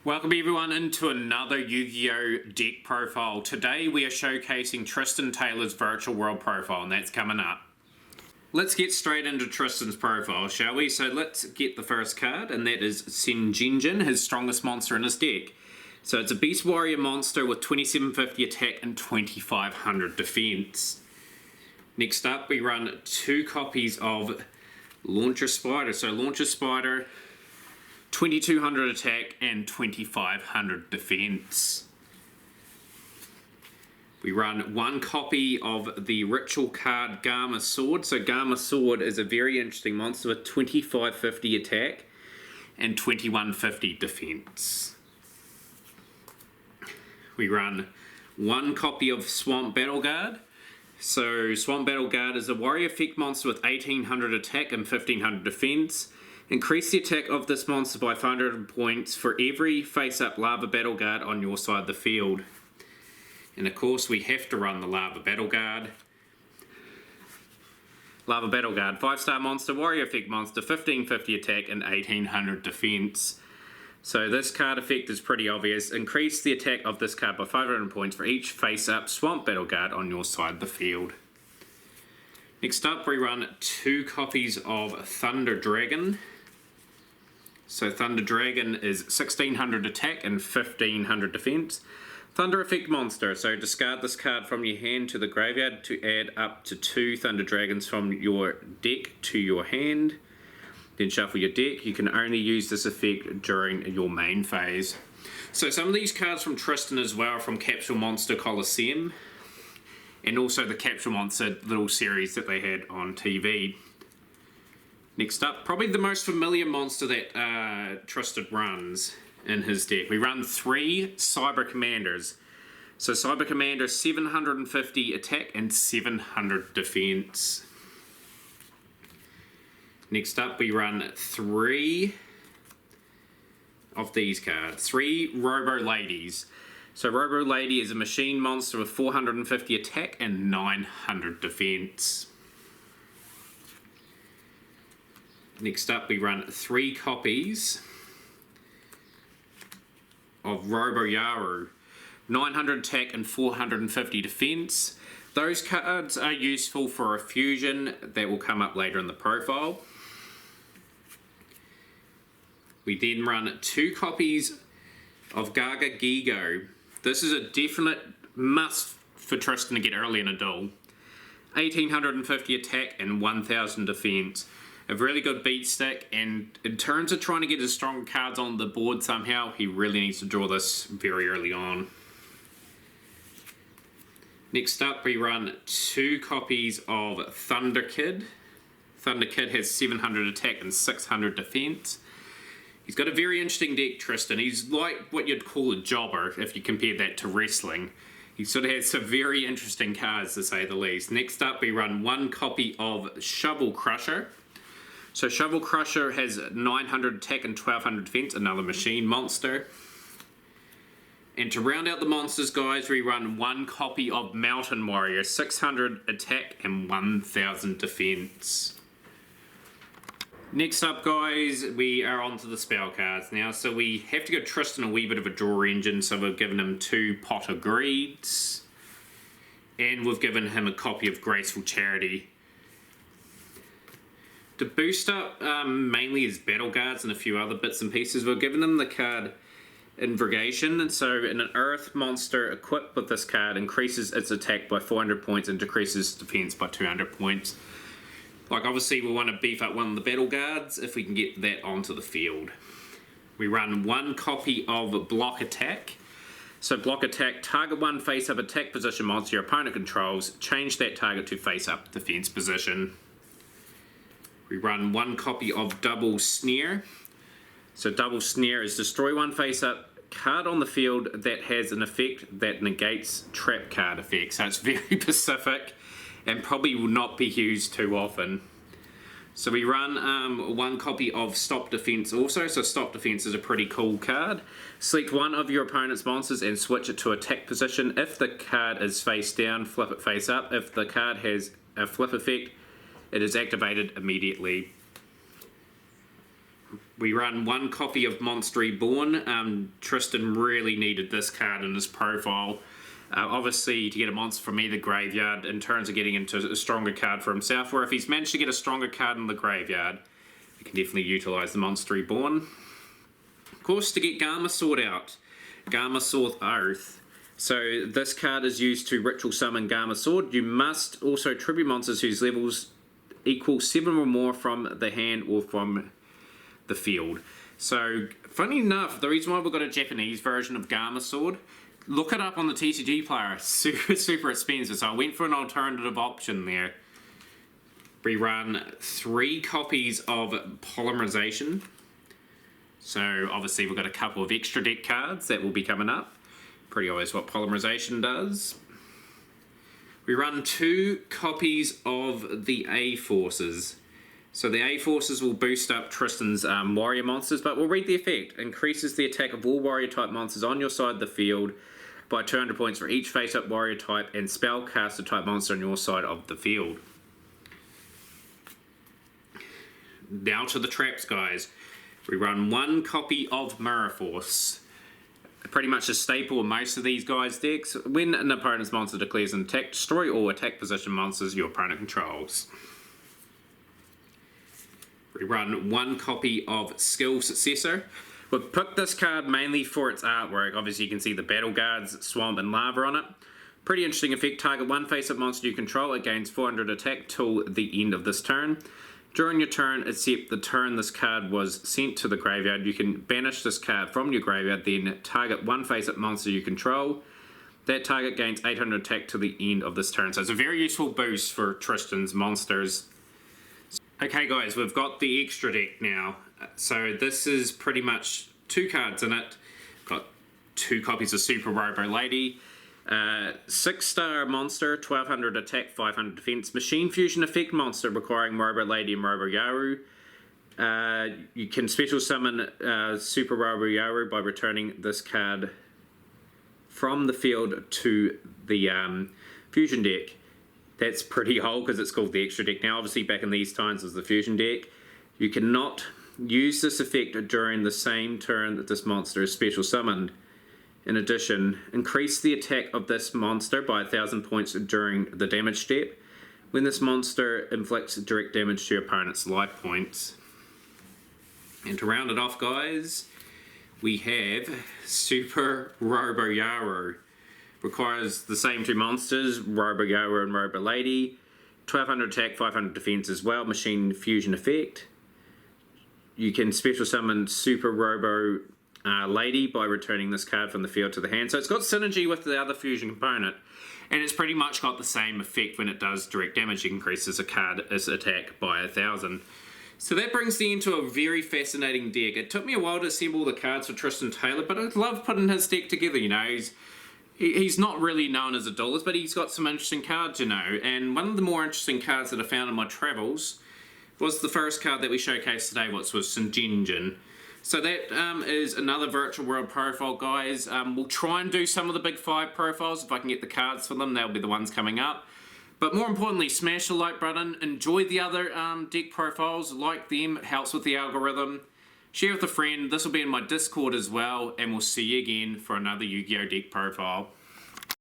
Welcome everyone into another Yu-Gi-Oh! Deck profile. Today we are showcasing Tristan Taylor's virtual world profile, and that's coming up. Let's get straight into Tristan's profile, shall we? So let's get the first card, and that is Senjinjin, his strongest monster in his deck. So it's a Beast Warrior monster with 2750 attack and 2500 defense. Next up we run 2 copies of Launcher Spider. So Launcher Spider, 2200 attack and 2500 defense. We run 1 copy of the ritual card Garma Sword. So Garma Sword is a very interesting monster with 2550 attack and 2150 defense. We run 1 copy of Swamp Battle Guard. So Swamp Battle Guard is a warrior effect monster with 1800 attack and 1500 defense. Increase the attack of this monster by 500 points for every face-up Lava Battle Guard on your side of the field. And of course we have to run the Lava Battle Guard. Lava Battle Guard, 5-star monster, warrior effect monster, 1550 attack and 1800 defense. So this card effect is pretty obvious. Increase the attack of this card by 500 points for each face-up Swamp Battle Guard on your side of the field. Next up we run 2 copies of Thunder Dragon. So Thunder Dragon is 1600 attack and 1500 defense. Thunder effect monster, so discard this card from your hand to the graveyard to add up to 2 Thunder Dragons from your deck to your hand. Then shuffle your deck. You can only use this effect during your main phase. So some of these cards from Tristan as well are from Capsule Monster Coliseum, and also the Capsule Monster little series that they had on TV. Next up, probably the most familiar monster that Tristan runs in his deck. We run 3 Cyber Commanders. So Cyber Commander, 750 attack and 700 defense. Next up we run 3 of these cards, 3 Robo Ladies. So Robo Lady is a machine monster with 450 attack and 900 defense. Next up we run 3 copies of Robo Yaru, 900 attack and 450 defense. Those cards are useful for a fusion that will come up later in the profile. We then run 2 copies of Gaga Gigo. This is a definite must for Tristan to get early in a duel. 1850 attack and 1000 defense. A really good beat stick, and in terms of trying to get his strong cards on the board somehow, he really needs to draw this very early on. Next up we run 2 copies of Thunder Kid. Thunder Kid has 700 attack and 600 defense. He's got a very interesting deck, Tristan. He's like what you'd call a jobber if you compare that to wrestling. He sort of has some very interesting cards, to say the least. Next up we run 1 copy of Shovel Crusher. So Shovel Crusher has 900 attack and 1200 defense, another machine monster. And to round out the monsters, guys, we run 1 copy of Mountain Warrior, 600 attack and 1000 defense. Next up, guys, we are on to the spell cards now. So we have to give Tristan a wee bit of a draw engine, so we've given him 2 Pot of Greeds, and we've given him a copy of Graceful Charity. To boost up mainly his battle guards and a few other bits and pieces, we've given him the card Invrogation. And so an earth monster equipped with this card increases its attack by 400 points and decreases defense by 200 points. Like, obviously we want to beef up one of the battle guards if we can get that onto the field. We run 1 copy of Block Attack. So Block Attack, target 1 face-up attack position monster your opponent controls, change that target to face-up defense position. We run 1 copy of Double Snare. So Double Snare is destroy 1 face-up card on the field that has an effect that negates trap card effects. So it's very specific and probably will not be used too often. So we run 1 copy of Stop Defense also. So Stop Defense is a pretty cool card. Select 1 of your opponent's monsters and switch it to attack position. If the card is face down, flip it face up. If the card has a flip effect, it is activated immediately. We run one copy of Monster Reborn. Tristan really needed this card in his profile. Obviously, to get a monster from either graveyard in terms of getting into a stronger card for himself, or if he's managed to get a stronger card in the graveyard, he can definitely utilise the Monster Reborn. Of course, to get Garma out, Garma Oath. So this card is used to ritual summon Garma. You must also tribute monsters whose levels equal 7 or more from the hand or from the field. So, funny enough, the reason why we've got a Japanese version of Garma, look it up on the TCG player. Super expensive. So I went for an alternative option there. We run 3 copies of Polymerization. So obviously we've got a couple of extra deck cards that will be coming up. Pretty obvious what Polymerization does. We run 2 copies of the A-Forces. So the A-Forces will boost up Tristan's warrior monsters, but we'll read the effect. Increases the attack of all warrior type monsters on your side of the field by 200 points for each face-up warrior type and spellcaster type monster on your side of the field. Now to the traps, guys. We run 1 copy of Mirror Force. Pretty much a staple of most of these guys' decks. When an opponent's monster declares an attack, destroy all attack position monsters your opponent controls. We run 1 copy of Skill Successor. We've picked this card mainly for its artwork. Obviously you can see the Battle Guards, Swamp and Lava on it. Pretty interesting effect. Target 1 face-up monster you control. It gains 400 attack till the end of this turn. During your turn, except the turn this card was sent to the graveyard, you can banish this card from your graveyard, then target 1 face-up monster you control. That target gains 800 attack to the end of this turn. So it's a very useful boost for Tristan's monsters. Okay guys, we've got the extra deck now. So this is pretty much 2 cards in it. Got 2 copies of Super Robo Lady. 6-star monster, 1200 attack, 500 defense. Machine Fusion effect monster requiring Robo Lady and Robo Yaru. You can special summon Super Robo Yaru by returning this card from the field to the Fusion deck. That's pretty old because it's called the extra deck now. Obviously back in these times it was the Fusion deck. You cannot use this effect during the same turn that this monster is special summoned. In addition, increase the attack of this monster by 1000 points during the damage step. When this monster inflicts direct damage to your opponent's life points. And to round it off, guys, we have Super Robo Yaru. Requires the same 2 monsters, Robo Yaru and Robo Lady. 1200 attack, 500 defense as well. Machine Fusion effect. You can special summon Super Robo Lady by returning this card from the field to the hand. So it's got synergy with the other fusion component, and it's pretty much got the same effect when it does direct damage. It increases a card's attack by 1000. So that brings the end to a very fascinating deck. It took me a while to assemble the cards for Tristan Taylor, but I love putting his deck together, you know. He's not really known as a duelist, but he's got some interesting cards, you know. And one of the more interesting cards that I found in my travels was the first card that we showcased today, which was Sinjinjin. So that is another Virtual World profile, guys. We'll try and do some of the big 5 profiles. If I can get the cards for them, they'll be the ones coming up. But more importantly, smash the like button. Enjoy the other deck profiles. Like them. It helps with the algorithm. Share with a friend. This will be in my Discord as well. And we'll see you again for another Yu-Gi-Oh! Deck profile.